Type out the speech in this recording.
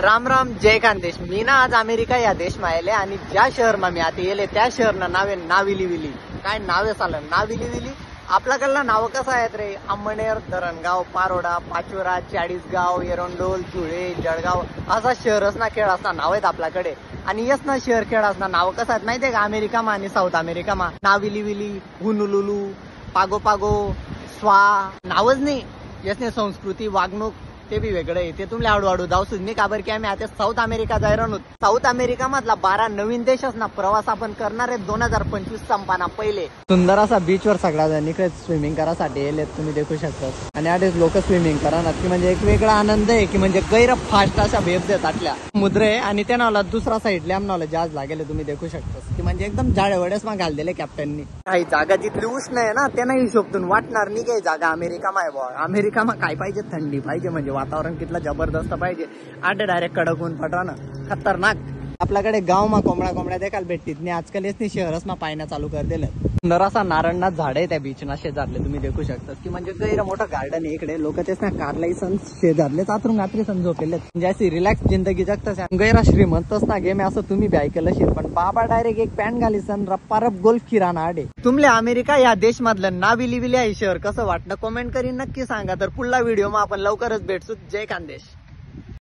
राम राम जय खानदेश. मी ना आज अमेरिका या देश मा आले आणि ज्या शहर मा मी आता येले त्या शहर नावे नाविली विली. काय नावे चालं नाविली विली. आपल्याकडलं नाव कसं आहेत रे? अंमनेर, धरणगाव, पारोडा, पाचोरा, चाळीसगाव, एरंडोल, धुळे, जळगाव असा शहरच ना खेळ असणार नाव आहेत आपल्याकडे. आणि यस ना शहर खेळ असणार नाव कसं आहेत माहितीये का? अमेरिका मा आणि साऊथ अमेरिका मा नाविली विली, हुनुलुलू, पागो पागो, स्वा नावच नाही. यसने संस्कृती वागणूक ते बी वेगळं आहे. ते तुम्हाला हळूहळू जाऊ सुद्धा का बरं की आम्ही आता साऊथ अमेरिका जाय राहतो. साऊथ अमेरिका मधला 12 नवीन देशच ना प्रवास आपण करणार आहे 2025 संपाना पहिले. सुंदर असा बीचवर सगळा जण इकडे स्विमिंग करासाठी येले तुम्ही देखू शकता. आणि आधीच लोक स्विमिंग करणार की म्हणजे एक वेगळा आनंद आहे की म्हणजे गैर फास्ट अशा भेट देत आटल्या समुद्र आहे. आणि त्यांना दुसरा साईड लॅमनावला जहाज लागेल तुम्ही देखू शकता की म्हणजे एकदम झाडेवडेच मग घाल दिले कॅप्टननी. काही जागा जिथली उष्ण आहे ना त्यांना हिशोबतून वाटणार नाही काही जागा अमेरिका मा आहे. अमेरिका मा काय पाहिजे? थंडी पाहिजे. म्हणजे वातावरण कितलं जबरदस्त पाहिजे. आठ डायरेक्ट कडक ऊन पडणं खतरनाक. आपल्याकडे गाव मा कोंबड्या देखाल भेटतीत नाही आजकाल. येत नाही शहरच ना पायना चालू कर दिलं. सुंदर असा नारळना झाड आहे त्या बीचना शेजारले तुम्ही देखू शकता की म्हणजे गैर मोठं गार्डन आहे इकडे. लोक तेच ना कारलाई सण शेजारले चातरून रात्री सण झोपेले म्हणजे अशी रिलॅक्स जिंदगी जगतात. गैरा श्रीमंतच ना गेम असं तुम्ही बी ऐकलं असेल. पण बाबा डायरेक्ट एक पॅन्ट घाली सण रप्पारप गोल्फ किराणा आडे. तुमले अमेरिका या देश मधलं नाविली विली आहे शहर कसं वाटलं कमेंट करीन नक्की सांगा. तर पुढला व्हिडिओ मा आपण लवकरच भेटू. जय खानदेश.